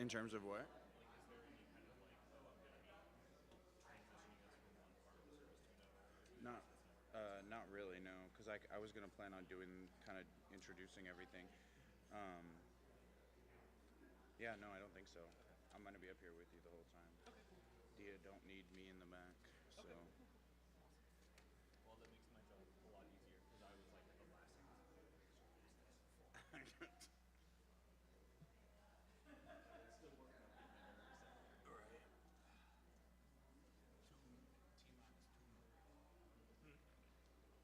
In terms of what? Not, not really, no. Because I was gonna plan on doing kind of introducing everything. Um, yeah, no, I don't think so. I'm gonna be up here with you the whole time. Okay, cool. Dia don't need me in the back, so. Okay. Well, that makes my job a lot easier because I was like the last thing. Still working on getting my memory set. Right. Or one. No, I was just adjusting.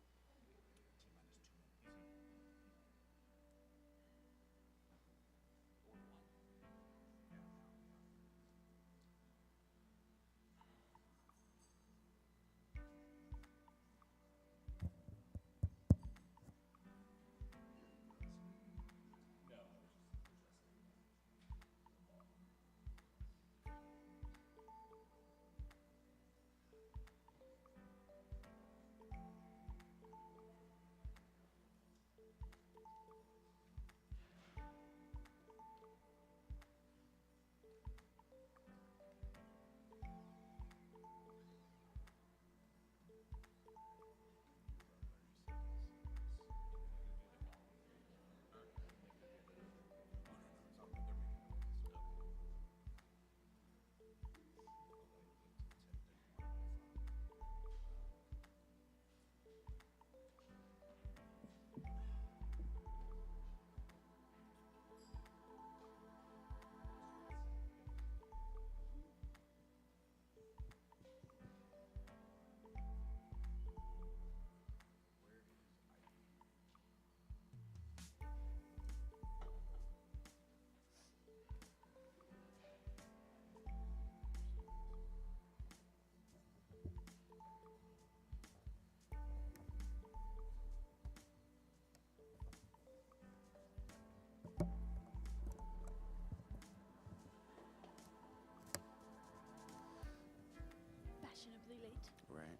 Fashionably late. Right.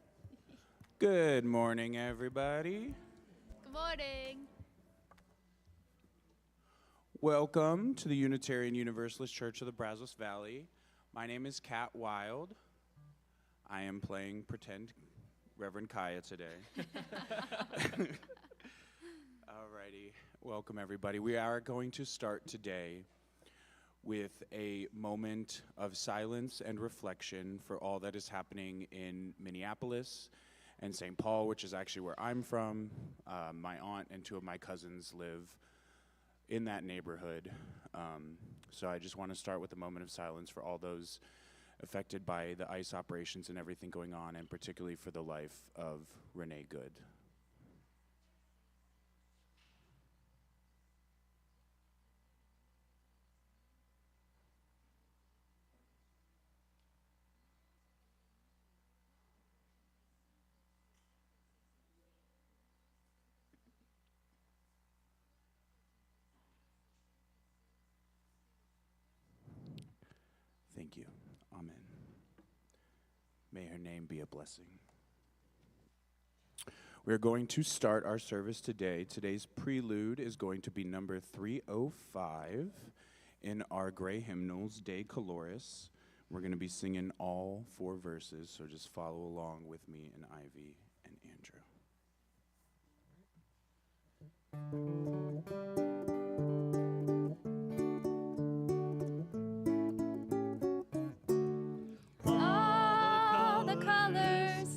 Good morning, everybody. Good morning. Welcome to the Unitarian Universalist Church of the Brazos Valley. My name is Kat Wild. I am playing pretend Reverend Kaya today. Alrighty. Welcome, everybody. We are going to start today with a moment of silence and reflection for all that is happening in Minneapolis and St. Paul, which is actually where I'm from. My aunt and two of my cousins live in that neighborhood. So I just want to start with a moment of silence for all those affected by the ICE operations and everything going on, and particularly for the life of Renee Good. Thank you. Amen. May her name be a blessing. We're going to start our service today. Today's prelude is going to be number 305 in our Gray Hymnals, De Coloris. We're going to be singing all 4 verses, so just follow along with me and Ivy and Andrew.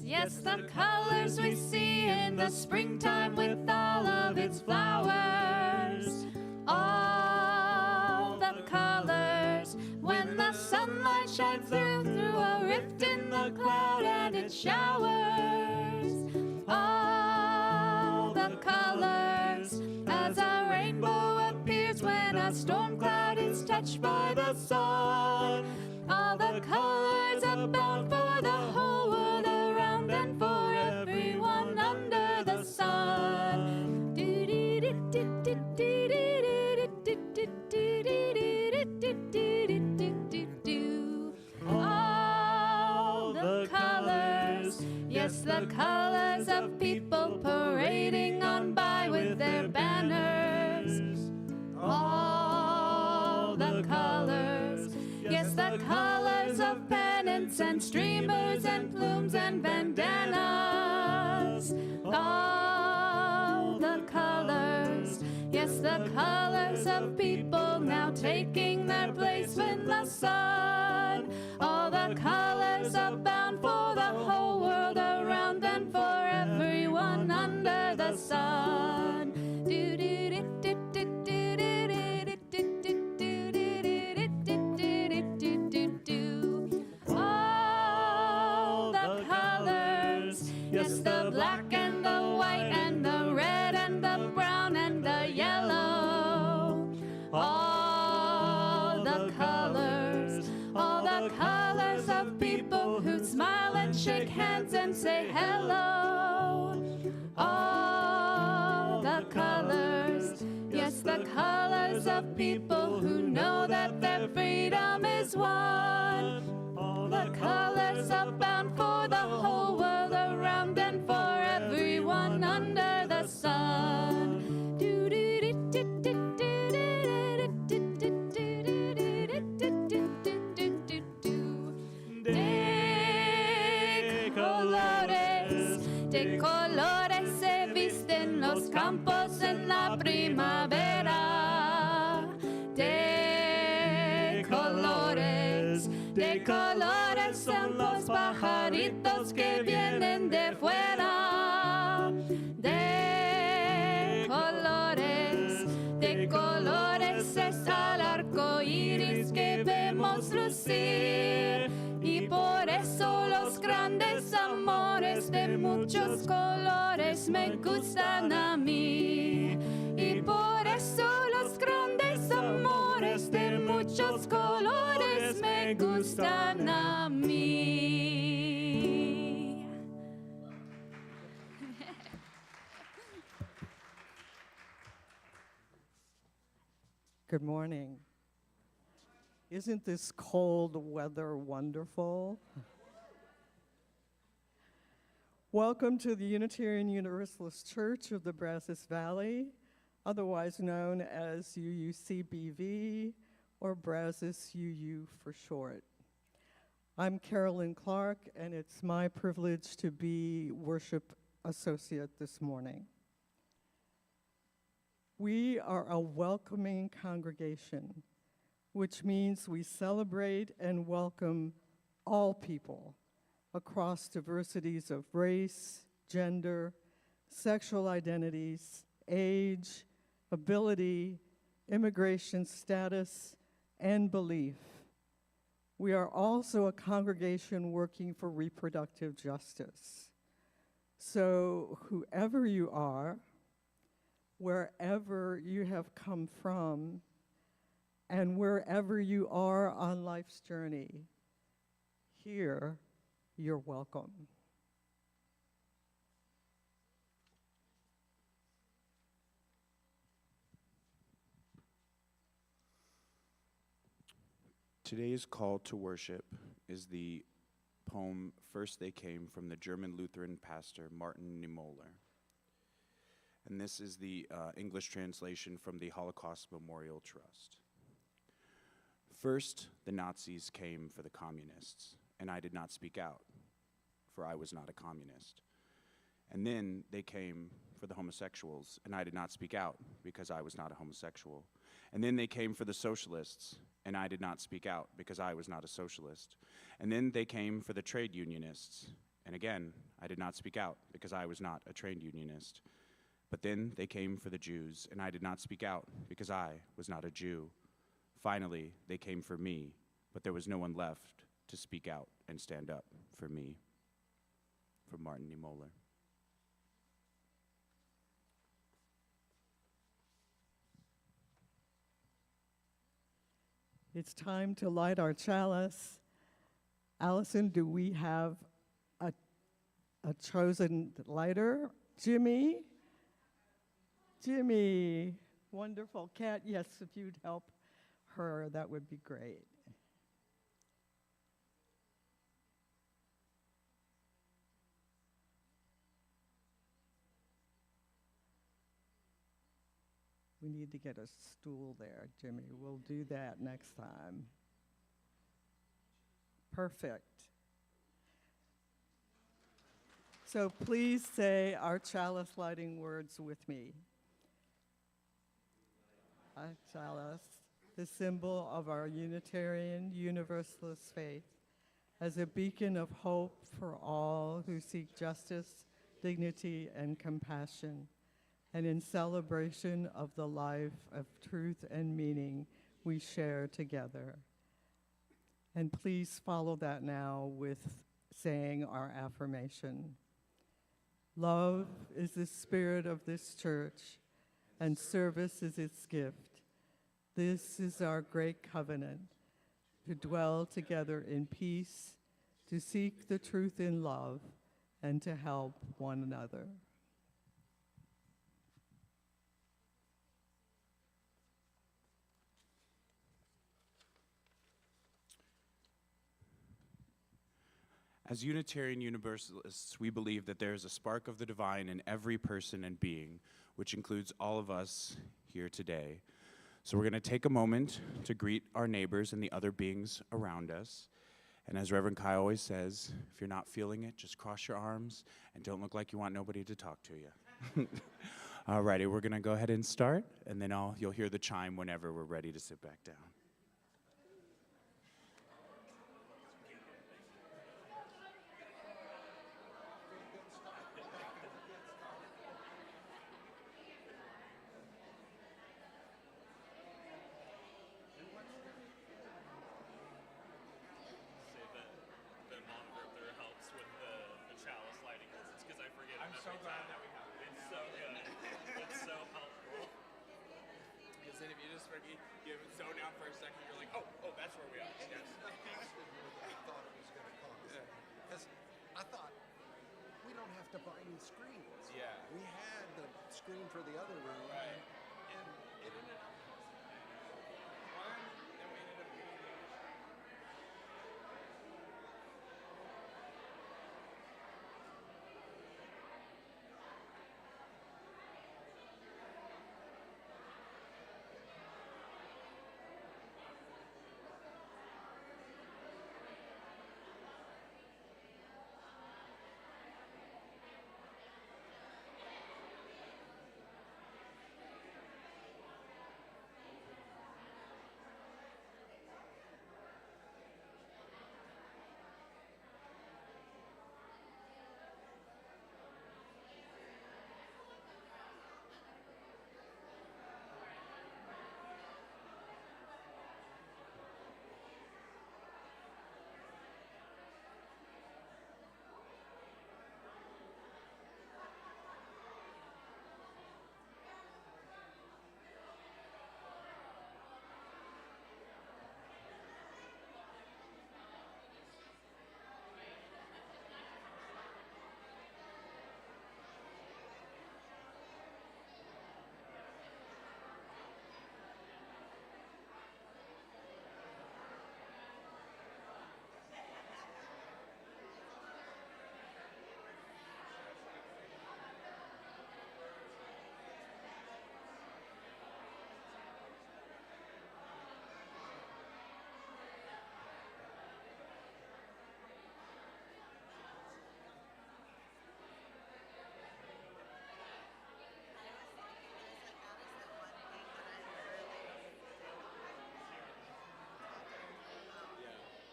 Yes, the colors we see in the springtime with all of its flowers. All the colors when the sunlight shines through a rift in the cloud and it showers. All the colors as a rainbow appears when a storm cloud is touched by the sun. All the colors abound for the whole world around and for everyone under the sun. All the colors, yes, the colors of people parading on by with their banners. All the colors Yes, the colors of pennants and streamers and plumes and bandanas. All the colors, yes, the colors of people now taking their place in the sun. All the colors are bound for the whole world around and for everyone under the sun. All the colors, yes, the black and the white and the red and the brown and the yellow. All the colors of people who smile and shake hands and say hello. All the colors, yes, the colors of people who know that their freedom is won. All the colors are bound for the whole world around and for everyone under the sun. De colores se visten los campos en la primavera. De colores son los pajaritos que vienen de fuera. De colores es el arco iris que vemos lucir. Y por eso los grandes amores de muchos colores me gustan a mí. Y por eso los grandes amores de muchos colores me gustan a mí. Good morning. Isn't this cold weather wonderful? Welcome to the Unitarian Universalist Church of the Brazos Valley, otherwise known as UUCBV or Brazos UU for short. I'm Carolyn Clark, and it's my privilege to be worship associate this morning. We are a welcoming congregation, which means we celebrate and welcome all people across diversities of race, gender, sexual identities, age, ability, immigration status, and belief. We are also a congregation working for reproductive justice. So whoever you are, wherever you have come from, and wherever you are on life's journey, here, you're welcome. Today's call to worship is the poem First They Came from the German Lutheran pastor Martin Niemöller. And this is the English translation from the Holocaust Memorial Trust. First, the Nazis came for the communists, and I did not speak out, for I was not a communist. And then they came for the homosexuals, and I did not speak out, because I was not a homosexual. And then they came for the socialists, and I did not speak out, because I was not a socialist. And then they came for the trade unionists, and again, I did not speak out, because I was not a trade unionist. But then they came for the Jews, and I did not speak out, because I was not a Jew. Finally, they came for me, but there was no one left to speak out and stand up for me. From Martin Niemöller. It's time to light our chalice. Allison, do we have a chosen lighter? Jimmy? Jimmy, wonderful. Kat, yes, if you'd help her, that would be great. We need to get a stool there, Jimmy. We'll do that next time. Perfect. So please say our chalice lighting words with me. Our chalice, the symbol of our Unitarian Universalist faith, as a beacon of hope for all who seek justice, dignity, and compassion, and in celebration of the life of truth and meaning we share together. And please follow that now with saying our affirmation. Love is the spirit of this church, and service is its gift. This is our great covenant, to dwell together in peace, to seek the truth in love, and to help one another. As Unitarian Universalists, we believe that there is a spark of the divine in every person and being, which includes all of us here today. So we're going to take a moment to greet our neighbors and the other beings around us. And as Reverend Kai always says, if you're not feeling it, just cross your arms and don't look like you want nobody to talk to you. Alrighty, we're going to go ahead and start, and then you'll hear the chime whenever we're ready to sit back down. Screens. Yeah. We had the screen for the other room. Right. And it ended up one, then we ended up doing the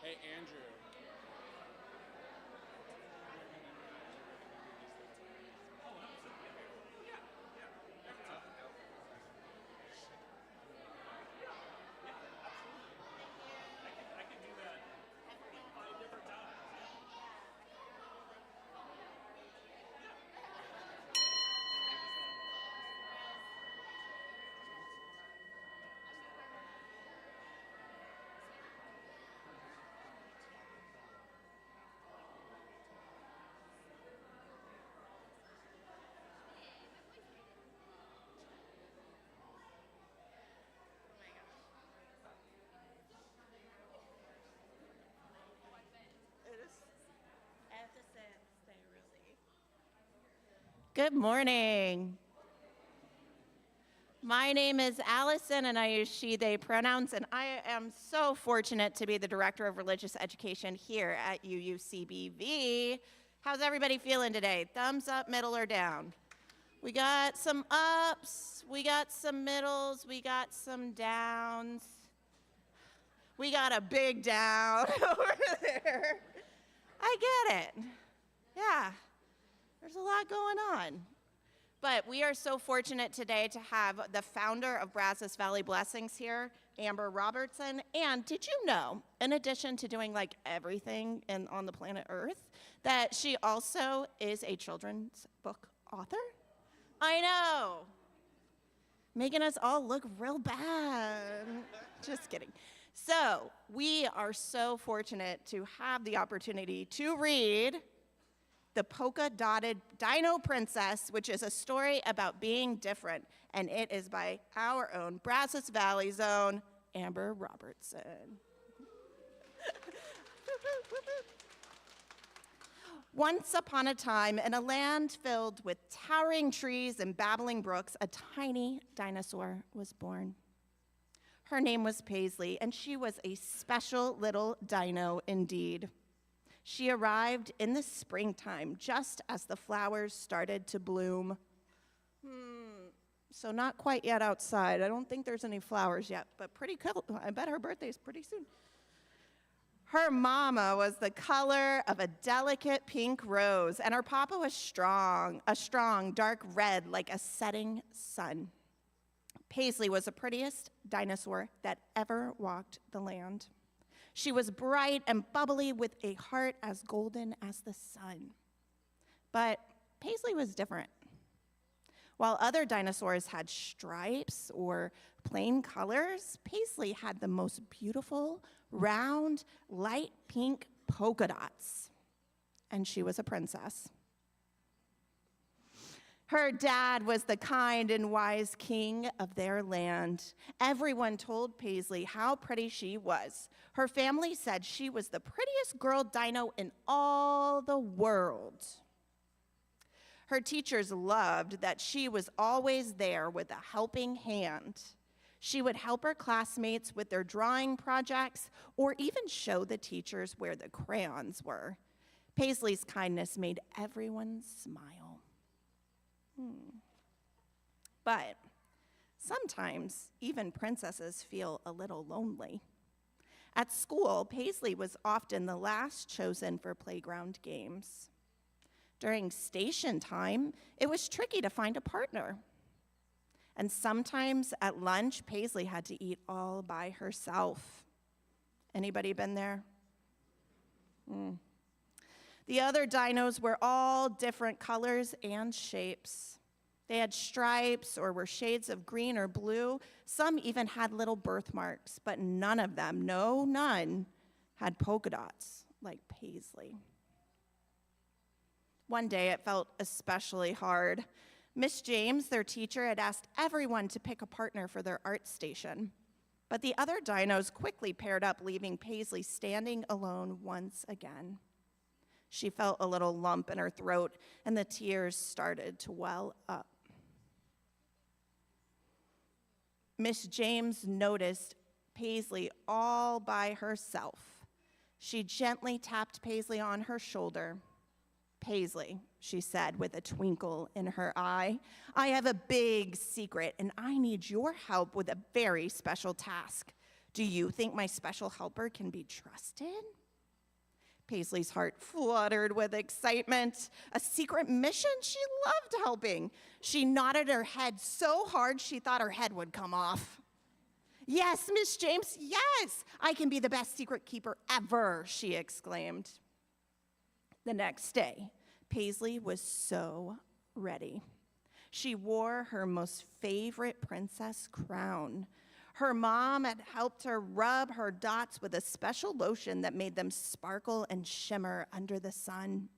Hey, Andrew. Good morning. My name is Allison, and I use she, they pronouns, and I am so fortunate to be the Director of Religious Education here at UUCBV. How's everybody feeling today? Thumbs up, middle, or down? We got some ups, we got some middles, we got some downs. We got a big down over there. I get it. Yeah, there's a lot going on. But we are so fortunate today to have the founder of Brazos Valley Blessings here, Amber Robertson. And did you know, in addition to doing like everything on the planet Earth, that she also is a children's book author? I know. Making us all look real bad. Just kidding. So we are so fortunate to have the opportunity to read the Polka-Dotted Dino Princess, which is a story about being different, and it is by our own Brazos Valley's own Amber Robertson. Once upon a time, in a land filled with towering trees and babbling brooks, a tiny dinosaur was born. Her name was Paisley, and she was a special little dino indeed. She arrived in the springtime, just as the flowers started to bloom. So not quite yet outside. I don't think there's any flowers yet, but pretty cool. I bet her birthday's pretty soon. Her mama was the color of a delicate pink rose, and her papa was a strong dark red like a setting sun. Paisley was the prettiest dinosaur that ever walked the land. She was bright and bubbly with a heart as golden as the sun. But Paisley was different. While other dinosaurs had stripes or plain colors, Paisley had the most beautiful, round, light pink polka dots. And she was a princess. Her dad was the kind and wise king of their land. Everyone told Paisley how pretty she was. Her family said she was the prettiest girl dino in all the world. Her teachers loved that she was always there with a helping hand. She would help her classmates with their drawing projects or even show the teachers where the crayons were. Paisley's kindness made everyone smile. But sometimes even princesses feel a little lonely. At school, Paisley was often the last chosen for playground games. During station time, it was tricky to find a partner. And sometimes at lunch, Paisley had to eat all by herself. Anybody been there? The other dinos were all different colors and shapes. They had stripes or were shades of green or blue. Some even had little birthmarks, but none of them, no, none, had polka dots like Paisley. One day it felt especially hard. Miss James, their teacher, had asked everyone to pick a partner for their art station. But the other dinos quickly paired up, leaving Paisley standing alone once again. She felt a little lump in her throat, and the tears started to well up. Miss James noticed Paisley all by herself. She gently tapped Paisley on her shoulder. "Paisley," she said with a twinkle in her eye, "I have a big secret, and I need your help with a very special task. Do you think my special helper can be trusted?" Paisley's heart fluttered with excitement. A secret mission? She loved helping. She nodded her head so hard she thought her head would come off. "Yes, Miss James, yes, I can be the best secret keeper ever," she exclaimed. The next day, Paisley was so ready. She wore her most favorite princess crown. Her mom had helped her rub her dots with a special lotion that made them sparkle and shimmer under the sun.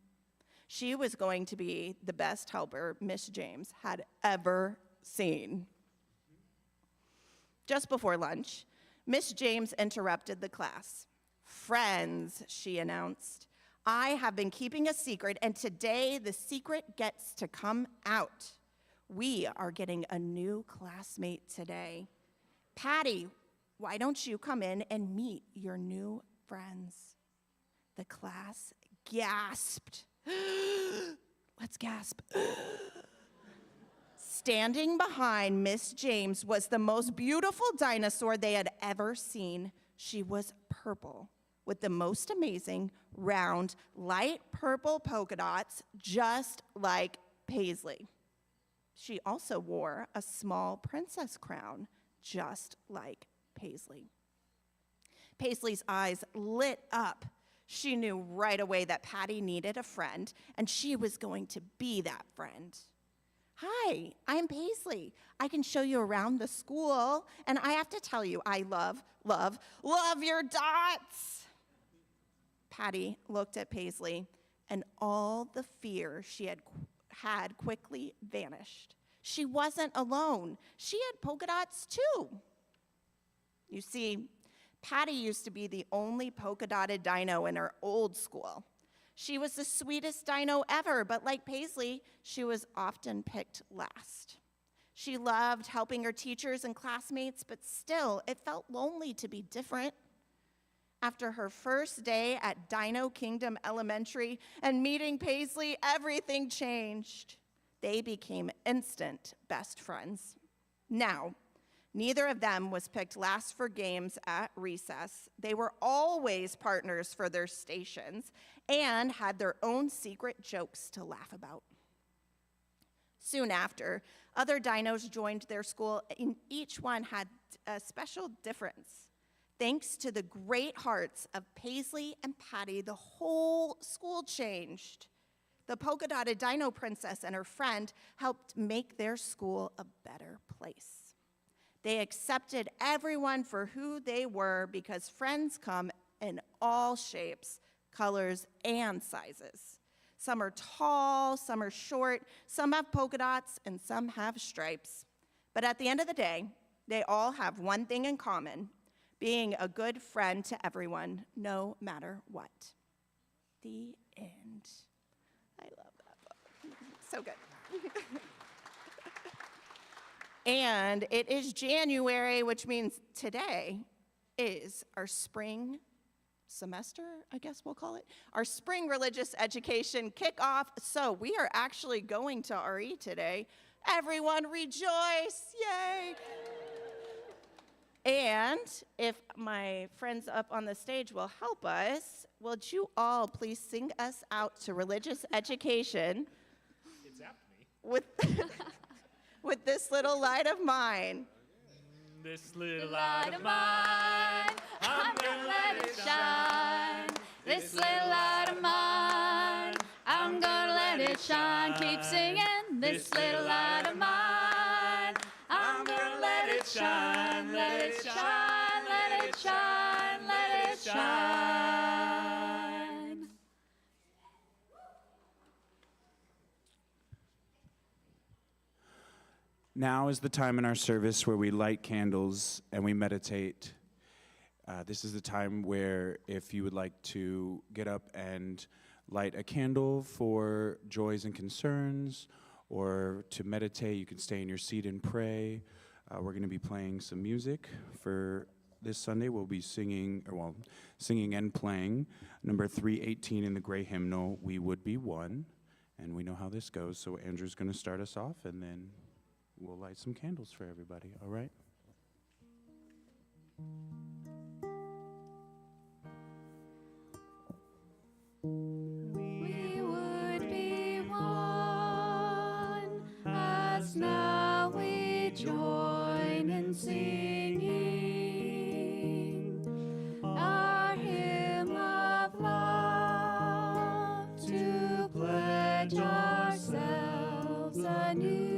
She was going to be the best helper Miss James had ever seen. Just before lunch, Miss James interrupted the class. "Friends," she announced, "I have been keeping a secret, and today the secret gets to come out. We are getting a new classmate today. Patty, why don't you come in and meet your new friends? The class gasped. Let's gasp. Standing behind Miss James was the most beautiful dinosaur they had ever seen. She was purple with the most amazing, round, light purple polka dots, just like Paisley. She also wore a small princess crown, just like Paisley. Paisley's eyes lit up. She knew right away that Patty needed a friend, and she was going to be that friend. Hi, I'm Paisley. I can show you around the school, and I have to tell you, I love your dots. Patty looked at Paisley, and all the fear she had quickly vanished. She wasn't alone. She had polka dots too. You see, Patty used to be the only polka-dotted dino in her old school. She was the sweetest dino ever, but like Paisley, she was often picked last. She loved helping her teachers and classmates, but still, it felt lonely to be different. After her first day at Dino Kingdom Elementary and meeting Paisley, everything changed. They became instant best friends. Now, neither of them was picked last for games at recess. They were always partners for their stations and had their own secret jokes to laugh about. Soon after, other dinos joined their school, and each one had a special difference. Thanks to the great hearts of Paisley and Patty, the whole school changed. The Polka-Dotted Dino Princess and her friend helped make their school a better place. They accepted everyone for who they were because friends come in all shapes, colors, and sizes. Some are tall, some are short, some have polka dots, and some have stripes. But at the end of the day, they all have one thing in common: being a good friend to everyone, no matter what. The end. I love that book. So good. And it is January, which means today is our spring semester, I guess we'll call it, our spring religious education kickoff. So we are actually going to RE today. Everyone rejoice, yay! And if my friends up on the stage will help us, would you all please sing us out to religious education It zapped me. with this little light of mine. This little Light of mine, I'm gonna let it shine. This little light of mine, I'm gonna let it shine. Keep singing. This little light of mine, I'm gonna let it shine. Let it shine, let it shine, let it shine. Now is the time in our service where we light candles and we meditate. This is the time where if you would like to get up and light a candle for joys and concerns, or to meditate, you can stay in your seat and pray. We're going to be playing some music for this Sunday. We'll be singing and playing number 318 in the gray hymnal, "We Would Be One." And we know how this goes, so Andrew's going to start us off, and then we'll light some candles for everybody, all right? We would be one, as now we join in singing our hymn of love, to pledge ourselves anew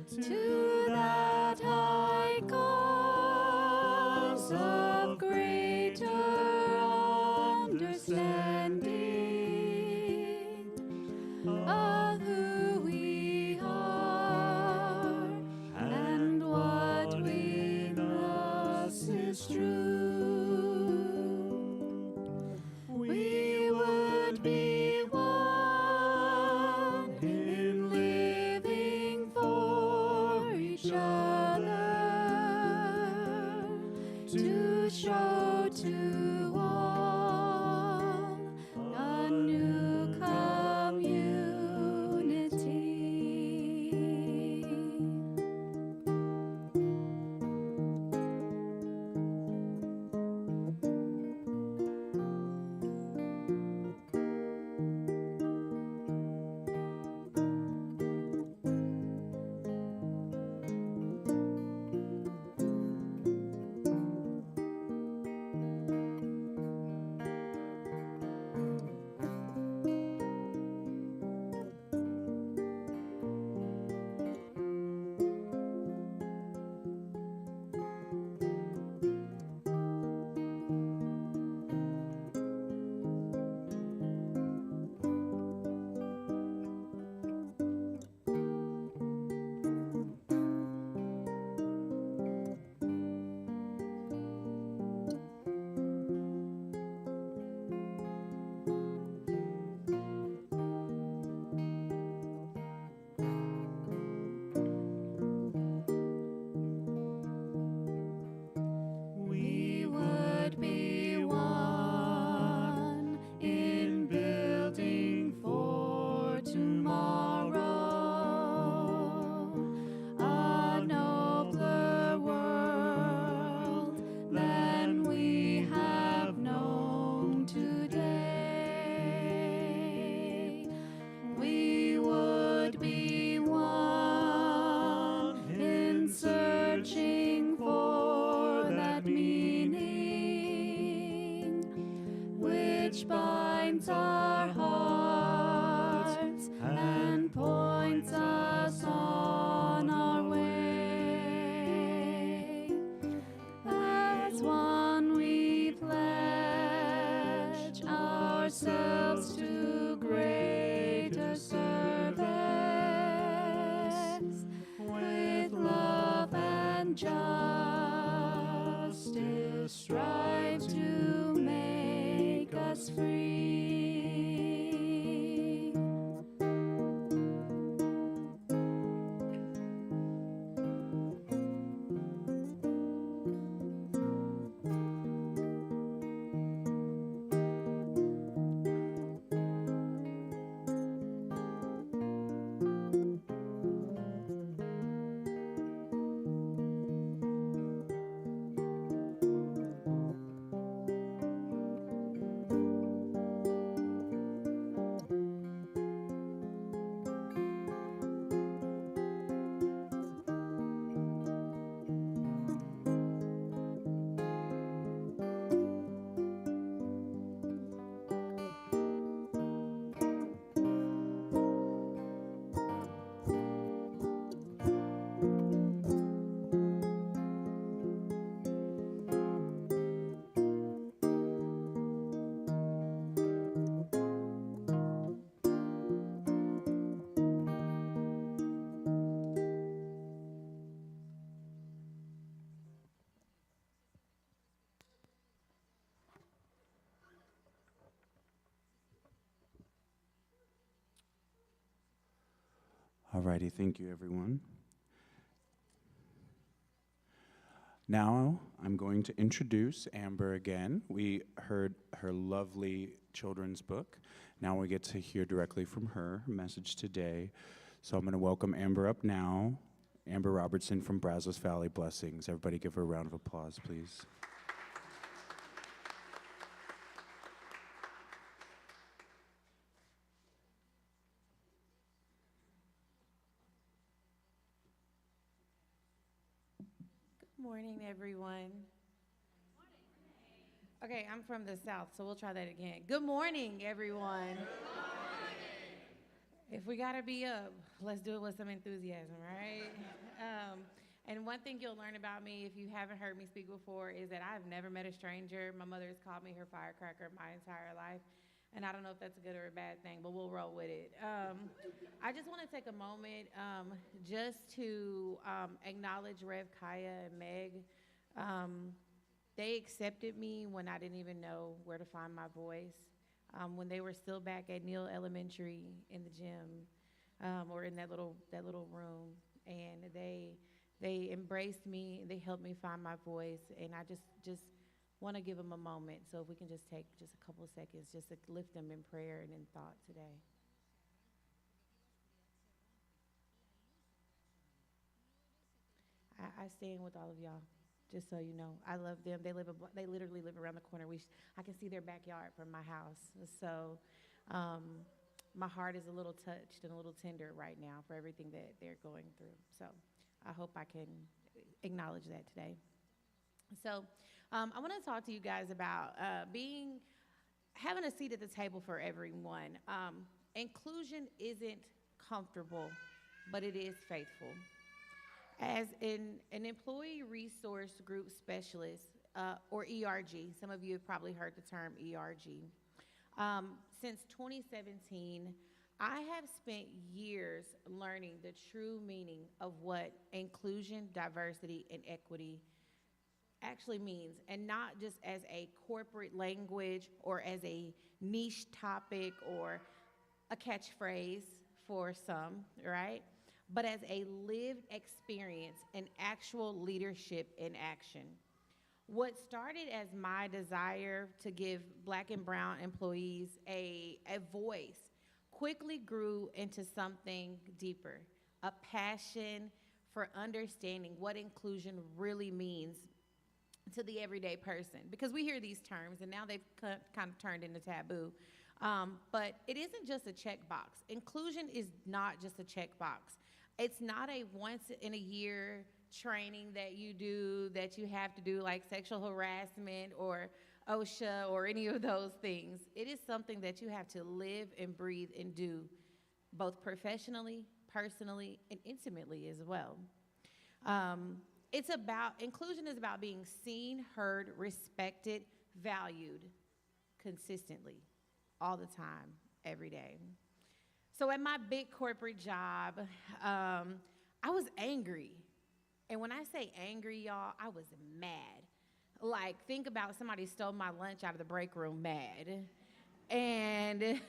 to that high cause of greater understanding of who we are and what we must is true. We would be to all a new community. We would be one in building for tomorrow, a nobler world than we have known today. We would be one in searching for that meaning which binds our hearts and points us on our way. As one we pledge ourselves to greater service with love and justice, strive to make us free. Alrighty, thank you, everyone. Now I'm going to introduce Amber again. We heard her lovely children's book. Now we get to hear directly from her message today. So I'm going to welcome Amber up now. Amber Robertson from Brazos Valley Blessings. Everybody give her a round of applause, please. Good morning, everyone. Okay, I'm from the South, so we'll try that again. Good morning, everyone. Good morning. If we gotta be up, let's do it with some enthusiasm, right? And one thing you'll learn about me, if you haven't heard me speak before, is that I've never met a stranger. My mother has called me her firecracker my entire life. And I don't know if that's a good or a bad thing, but we'll roll with it. I just want to take a moment just to acknowledge Rev Kaya and Meg. They accepted me when I didn't even know where to find my voice. When they were still back at Neal Elementary in the gym, or in that little room, and they embraced me. They helped me find my voice, and I just want to give them a moment. So if we can just take just a couple of seconds just to lift them in prayer and in thought today. I stand with all of y'all, just so you know. I love them. They literally live around the corner. I can see their backyard from my house. So my heart is a little touched and a little tender right now for everything that they're going through. So I hope I can acknowledge that today. So I want to talk to you guys about having a seat at the table for everyone. Inclusion isn't comfortable, but it is faithful. As an employee resource group specialist, or ERG, some of you have probably heard the term ERG. Since 2017, I have spent years learning the true meaning of what inclusion, diversity, and equity actually means, and not just as a corporate language or as a niche topic or a catchphrase for some, right? But as a lived experience and actual leadership in action. What started as my desire to give Black and brown employees a voice quickly grew into something deeper, a passion for understanding what inclusion really means to the everyday person. Because we hear these terms, and now they've kind of turned into taboo. But it isn't just a checkbox. Inclusion is not just a checkbox. It's not a once in a year training that you have to do, like sexual harassment or OSHA or any of those things. It is something that you have to live and breathe and do, both professionally, personally, and intimately as well. Inclusion is about being seen, heard, respected, valued consistently, all the time, every day. So at my big corporate job, I was angry. And when I say angry, y'all, I was mad. Like, think about somebody stole my lunch out of the break room, mad. And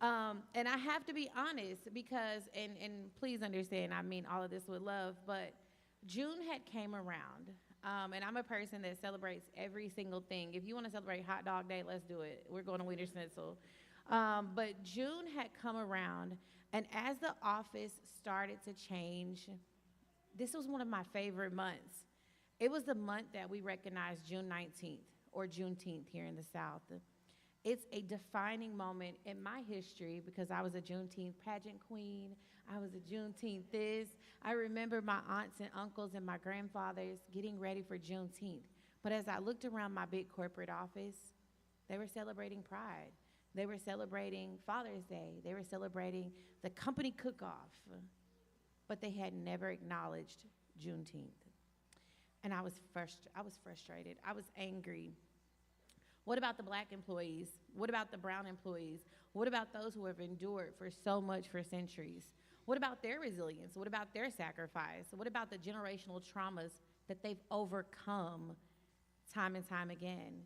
I have to be honest because, and please understand, I mean all of this with love, but June had came around. And I'm a person that celebrates every single thing. If you want to celebrate Hot Dog Day, let's do it. We're going to Wiener Schnitzel. But June had come around, and as the office started to change, this was one of my favorite months. It was the month that we recognized June 19th, or Juneteenth here in the South. It's a defining moment in my history because I was a Juneteenth pageant queen. I was a Juneteenth this. I remember my aunts and uncles and my grandfathers getting ready for Juneteenth. But as I looked around my big corporate office, they were celebrating Pride. They were celebrating Father's Day. They were celebrating the company cook-off. But they had never acknowledged Juneteenth. And I was frustrated. I was angry. What about the Black employees? What about the brown employees? What about those who have endured for so much for centuries? What about their resilience? What about their sacrifice? What about the generational traumas that they've overcome time and time again?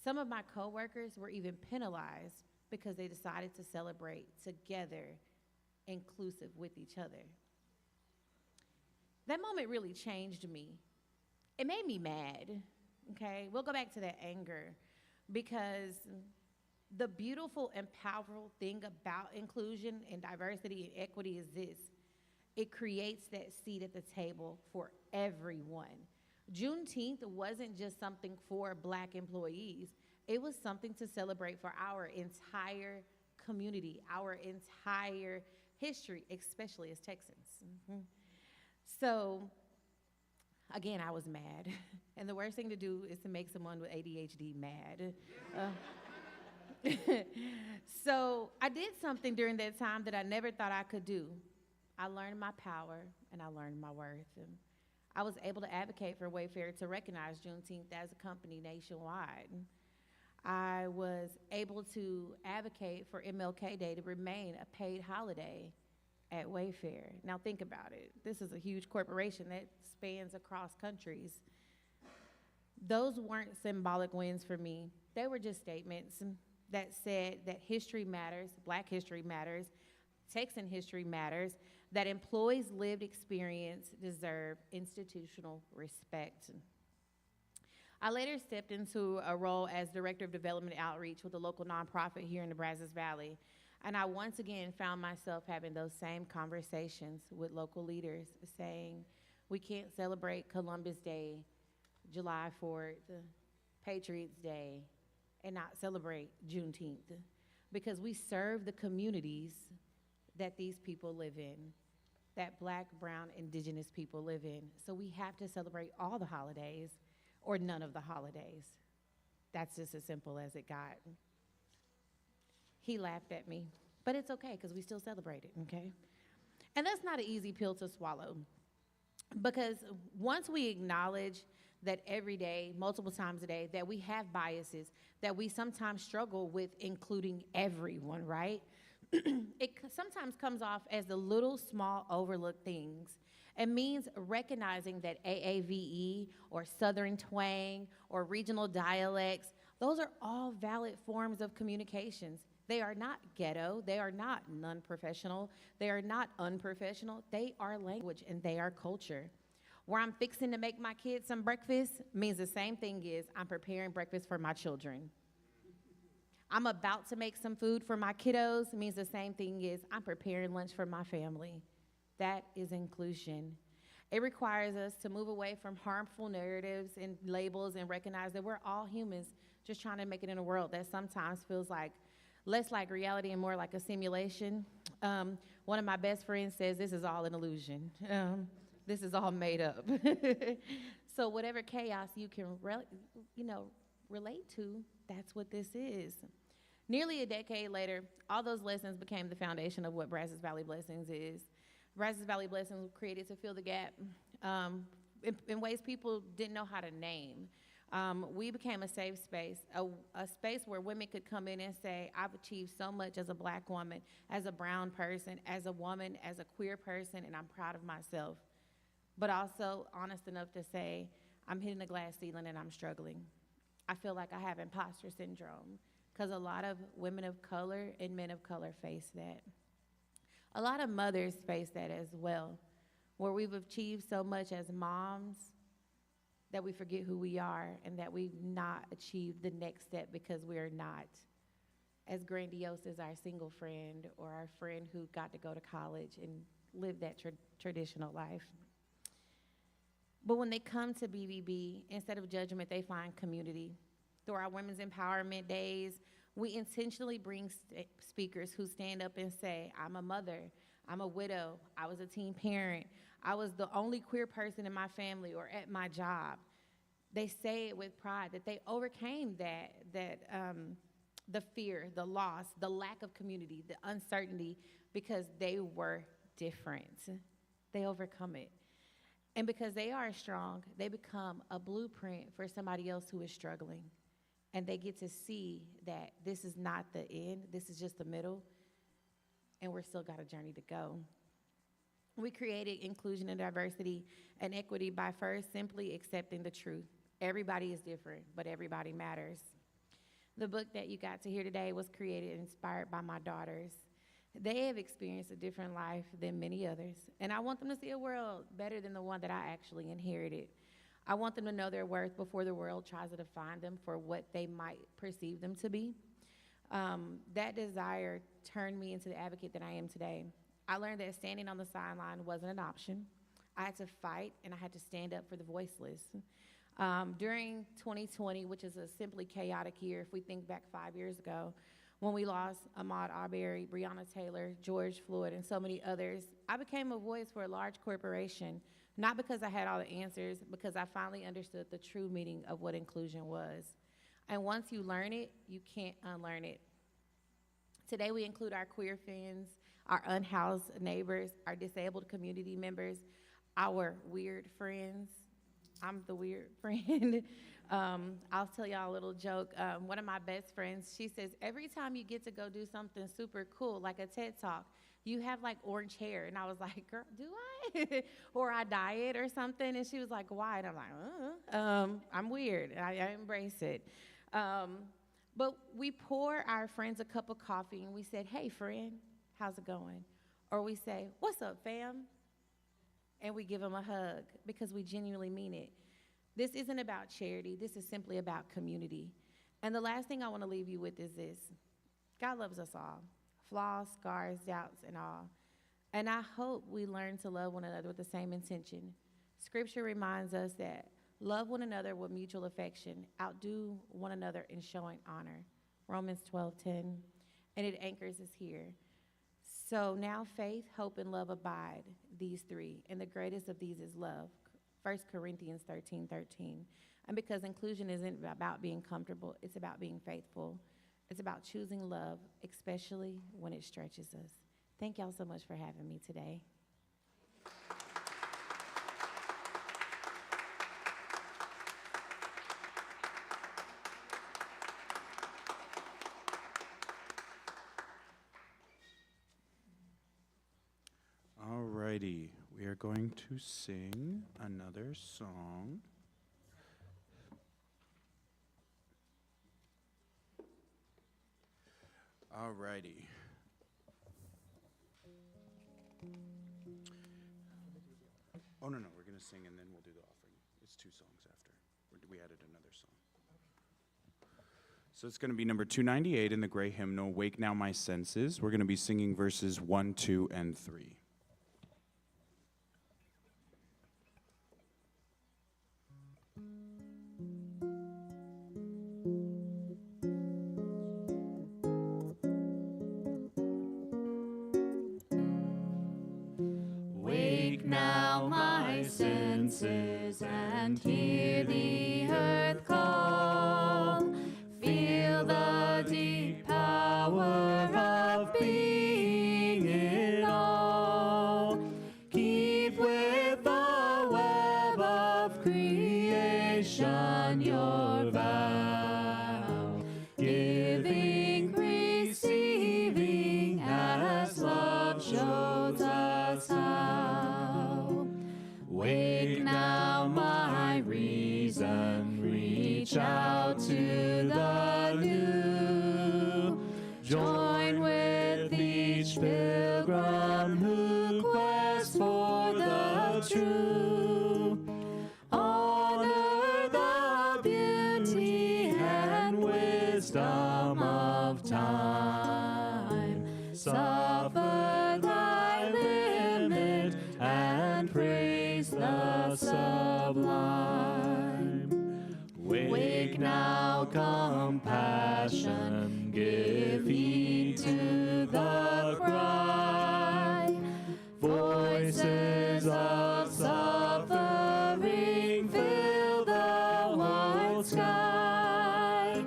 Some of my coworkers were even penalized because they decided to celebrate together, inclusive with each other. That moment really changed me. It made me mad, okay? We'll go back to that anger because the beautiful and powerful thing about inclusion and diversity and equity is this. It creates that seat at the table for everyone. Juneteenth wasn't just something for Black employees. It was something to celebrate for our entire community, our entire history, especially as Texans. Mm-hmm. So, again, I was mad. And the worst thing to do is to make someone with ADHD mad. So I did something during that time that I never thought I could do. I learned my power and I learned my worth. And I was able to advocate for Wayfair to recognize Juneteenth as a company nationwide. I was able to advocate for MLK Day to remain a paid holiday at Wayfair. Now think about it. This is a huge corporation that spans across countries. Those weren't symbolic wins for me. They were just statements that said that history matters, Black history matters, Texan history matters, that employees' lived experience deserve institutional respect. I later stepped into a role as Director of Development Outreach with a local nonprofit here in the Brazos Valley. And I once again found myself having those same conversations with local leaders saying, we can't celebrate Columbus Day, July 4th, Patriots Day, and not celebrate Juneteenth, because we serve the communities that these people live in, that Black, brown, indigenous people live in. So we have to celebrate all the holidays or none of the holidays. That's just as simple as it got. He laughed at me, but it's okay because we still celebrate it, okay? And that's not an easy pill to swallow, because once we acknowledge that every day, multiple times a day, that we have biases, that we sometimes struggle with including everyone, right? It sometimes comes off as the little, small, overlooked things. It means recognizing that AAVE or Southern twang or regional dialects, those are all valid forms of communications. They are not ghetto, they are not non-professional, they are not unprofessional, they are language and they are culture. Where I'm fixing to make my kids some breakfast means the same thing is I'm preparing breakfast for my children. I'm about to make some food for my kiddos means the same thing is I'm preparing lunch for my family. That is inclusion. It requires us to move away from harmful narratives and labels and recognize that we're all humans just trying to make it in a world that sometimes feels like less like reality and more like a simulation. One of my best friends says this is all an illusion. This is all made up. So whatever chaos you can relate to, that's what this is. Nearly a decade later, all those lessons became the foundation of what Brazos Valley Blessings is. Brazos Valley Blessings was created to fill the gap in ways people didn't know how to name. We became a safe space, a space where women could come in and say, I've achieved so much as a Black woman, as a brown person, as a woman, as a queer person, and I'm proud of myself. But also honest enough to say, I'm hitting a glass ceiling and I'm struggling. I feel like I have imposter syndrome, because a lot of women of color and men of color face that. A lot of mothers face that as well, where we've achieved so much as moms that we forget who we are and that we've not achieved the next step because we are not as grandiose as our single friend or our friend who got to go to college and live that traditional life. But when they come to BVB, instead of judgment, they find community. Through our Women's Empowerment Days, we intentionally bring speakers who stand up and say, I'm a mother, I'm a widow, I was a teen parent, I was the only queer person in my family or at my job. They say it with pride that they overcame the fear, the loss, the lack of community, the uncertainty, because they were different. They overcome it. And because they are strong, they become a blueprint for somebody else who is struggling. And they get to see that this is not the end, this is just the middle, and we're still got a journey to go. We created inclusion and diversity and equity by first simply accepting the truth. Everybody is different, but everybody matters. The book that you got to hear today was created and inspired by my daughters. They have experienced a different life than many others, and I want them to see a world better than the one that I actually inherited. I want them to know their worth before the world tries to define them for what they might perceive them to be. That desire turned me into the advocate that I am today. I learned that standing on the sideline wasn't an option. I had to fight, and I had to stand up for the voiceless. During 2020, which is a simply chaotic year, if we think back 5 years ago, when we lost Ahmaud Arbery, Breonna Taylor, George Floyd, and so many others, I became a voice for a large corporation, not because I had all the answers, because I finally understood the true meaning of what inclusion was. And once you learn it, you can't unlearn it. Today we include our queer friends, our unhoused neighbors, our disabled community members, our weird friends. I'm the weird friend. I'll tell y'all a little joke. One of my best friends, she says, every time you get to go do something super cool, like a TED Talk, you have like orange hair. And I was like, girl, do I? Or I dye it or something. And she was like, why? And I'm like, I'm weird. I embrace it. But we pour our friends a cup of coffee and we said, hey, friend, how's it going? Or we say, what's up, fam? And we give them a hug because we genuinely mean it. This isn't about charity. This is simply about community. And the last thing I want to leave you with is this. God loves us all, flaws, scars, doubts, and all. And I hope we learn to love one another with the same intention. Scripture reminds us that love one another with mutual affection, outdo one another in showing honor. Romans 12:10. And it anchors us here. So now faith, hope, and love abide, these three. And the greatest of these is love. 1 Corinthians 13:13. And because inclusion isn't about being comfortable, it's about being faithful. It's about choosing love, especially when it stretches us. Thank y'all so much for having me today. Alrighty, we are going to sing another song. Alrighty. Oh, no, we're going to sing and then we'll do the offering. It's 2 songs after. We added another song. So it's going to be number 298 in the gray hymnal, Wake Now My Senses. We're going to be singing verses 1, 2, and 3. Wake now my senses and hear the earth call. Feel the deep power of being in all. Keep with the web of creation your vow. Giving, receiving as love shows us how. Wake now my reason, reach out to the new. Join with each pilgrim who quests for the true. Honor the beauty and wisdom of time. Suffer thy limit and praise the sublime. Wake now, compassion, give heed to the cry. Voices of suffering fill the wide sky.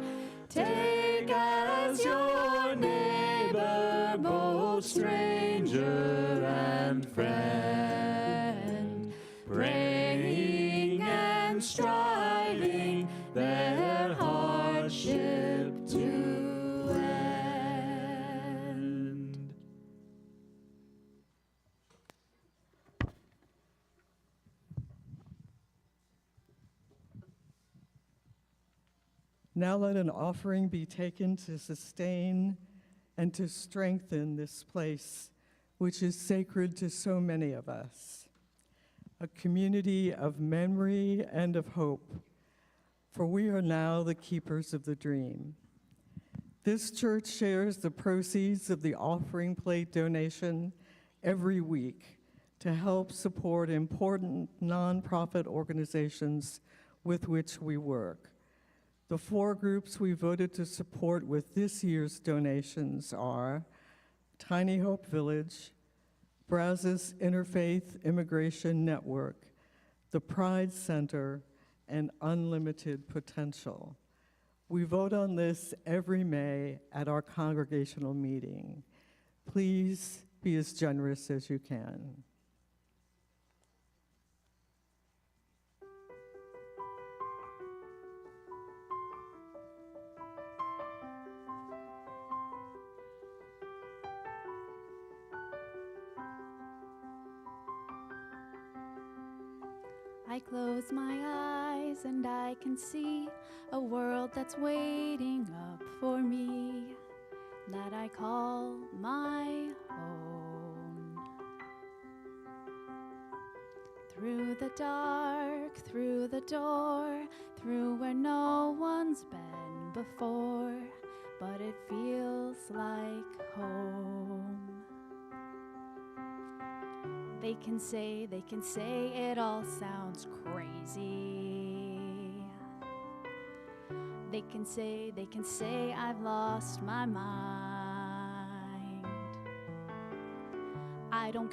Take as your neighbor both stranger and friend, praying and striving their hardship to end. Now let an offering be taken to sustain and to strengthen this place, which is sacred to so many of us, a community of memory and of hope, for we are now the keepers of the dream. This church shares the proceeds of the offering plate donation every week to help support important nonprofit organizations with which we work. The 4 groups we voted to support with this year's donations are Tiny Hope Village, Brazos Interfaith Immigration Network, the Pride Center, and Unlimited Potential. We vote on this every May at our congregational meeting. Please be as generous as you can. I close my eyes and I can see a world that's waiting up for me, that I call my home. Through the dark, through the door, through where no one's been before, but it feels like home. They can say it all sounds crazy. They can say I've lost my mind. I don't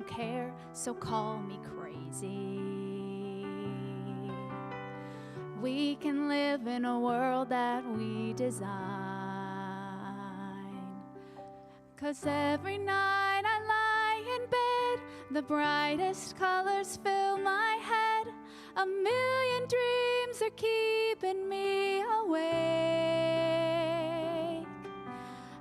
care, so call me crazy. We can live in a world that we design. 'Cause every night I lie in bed, the brightest colors fill my head. A million dreams are keeping me awake.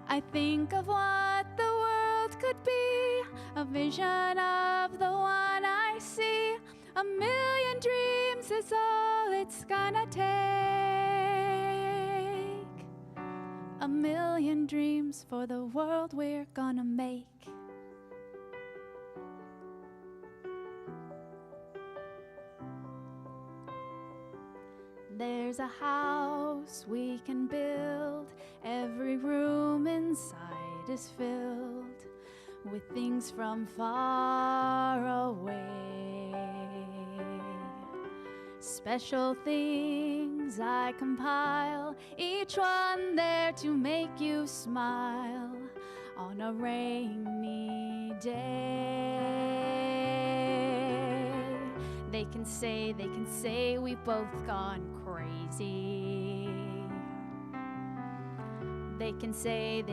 I think of what the world could be, a vision of the one I see. A million dreams is all it's gonna take. A million dreams for the world we're gonna make. There's a house we can build. Every room inside is filled with things from far away. Special things I compile, each one there to make you smile on a rainy day. They can say we've both gone crazy. They can say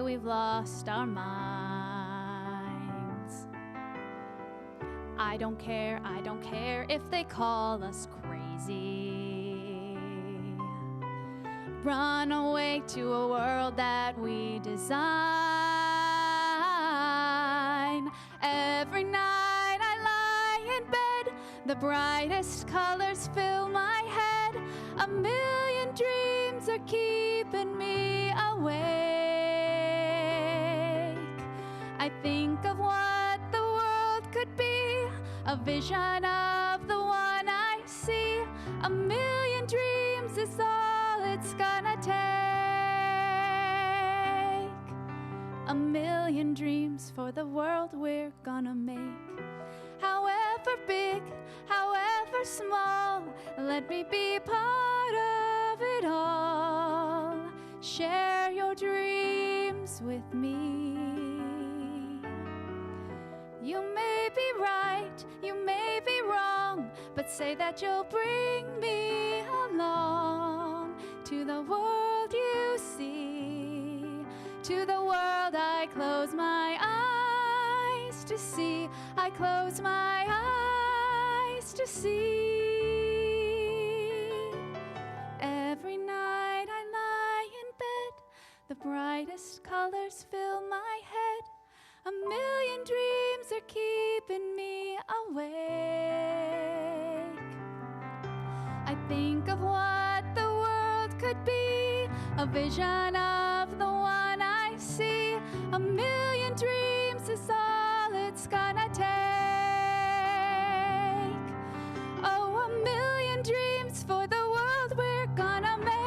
we've lost our minds. I don't care if they call us crazy. Run away to a world that we design. Every night I lie in bed, the brightest colors fill my head. A million dreams are keeping me awake. I think of what the world could be, a vision of the one I see. A million dreams is all it's gonna take. A million dreams for the world we're gonna make. However big, however small, let me be part of it all. Share your dreams with me. You may be right, you may be wrong, but say that you'll bring me along to the world you see, to the world I close my eyes to see. I close my eyes to see. Every night I lie in bed, the brightest colors fill my head. A million dreams are keeping me awake. I think of what the world could be, a vision of the one I see. A million dreams is all it's gonna take. Oh, a million dreams for the world we're gonna make.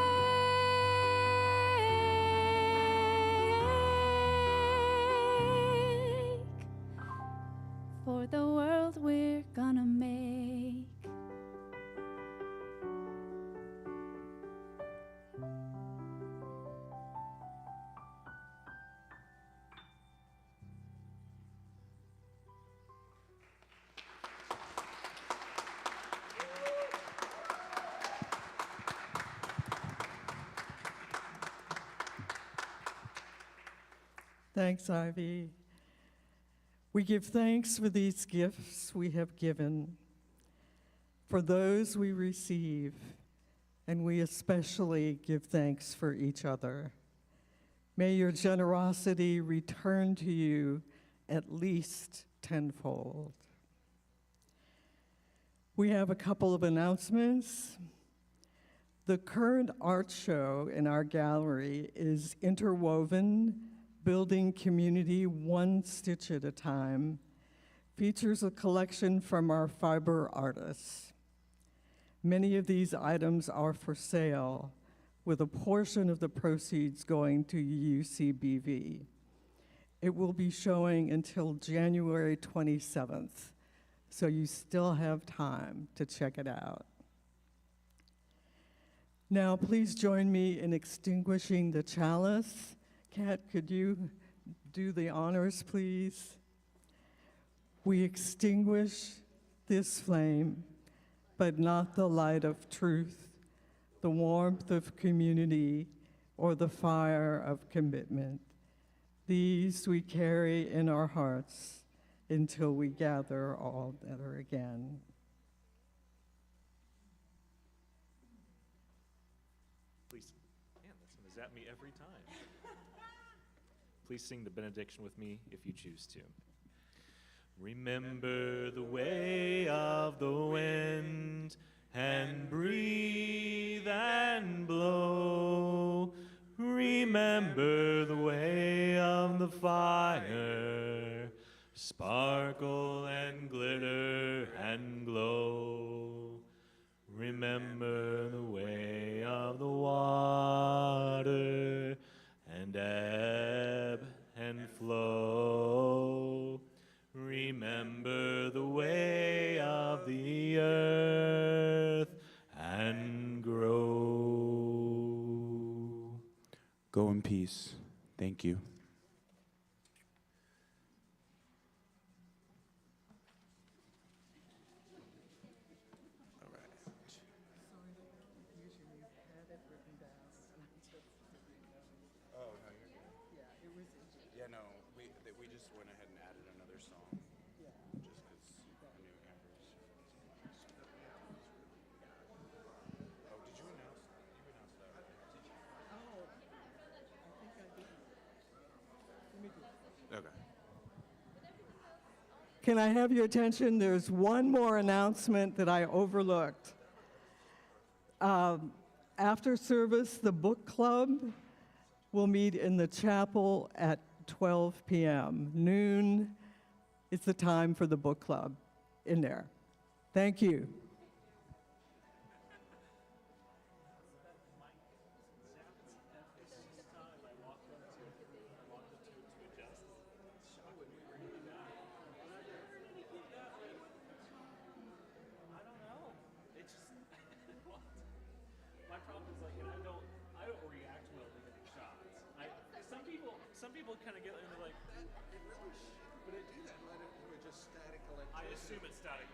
For the world we're gonna make. Thanks, Ivy. We give thanks for these gifts we have given, for those we receive, and we especially give thanks for each other. May your generosity return to you at least tenfold. We have a couple of announcements. The current art show in our gallery is Interwoven, Building Community One Stitch at a Time, features a collection from our fiber artists. Many of these items are for sale, with a portion of the proceeds going to UCBV. It will be showing until January 27th, so you still have time to check it out. Now, please join me in extinguishing the chalice. Kat, could you do the honors, please? We extinguish this flame, but not the light of truth, the warmth of community, or the fire of commitment. These we carry in our hearts until we gather all together again. Please, man, this one is at me every time. Please sing the benediction with me if you choose to. Remember the way of the wind, and breathe and blow. Remember the way of the fire, sparkle and glitter and glow. Remember the way of the water, and ebb and flow. Remember the way of the earth and grow. Go in peace. Thank you. Yeah, no, we just went ahead and added another song. Just because I knew Amber's. Oh, did you announce that? You announced that already. Okay. Can I have your attention? There's one more announcement that I overlooked. After service, the book club will meet in the chapel at 12 p.m. Noon is the time for the book club in there. Thank you. My problem is like, I don't react well to getting shots. Some people kind of get into like, But I do that, let it just static electricity. I assume it's static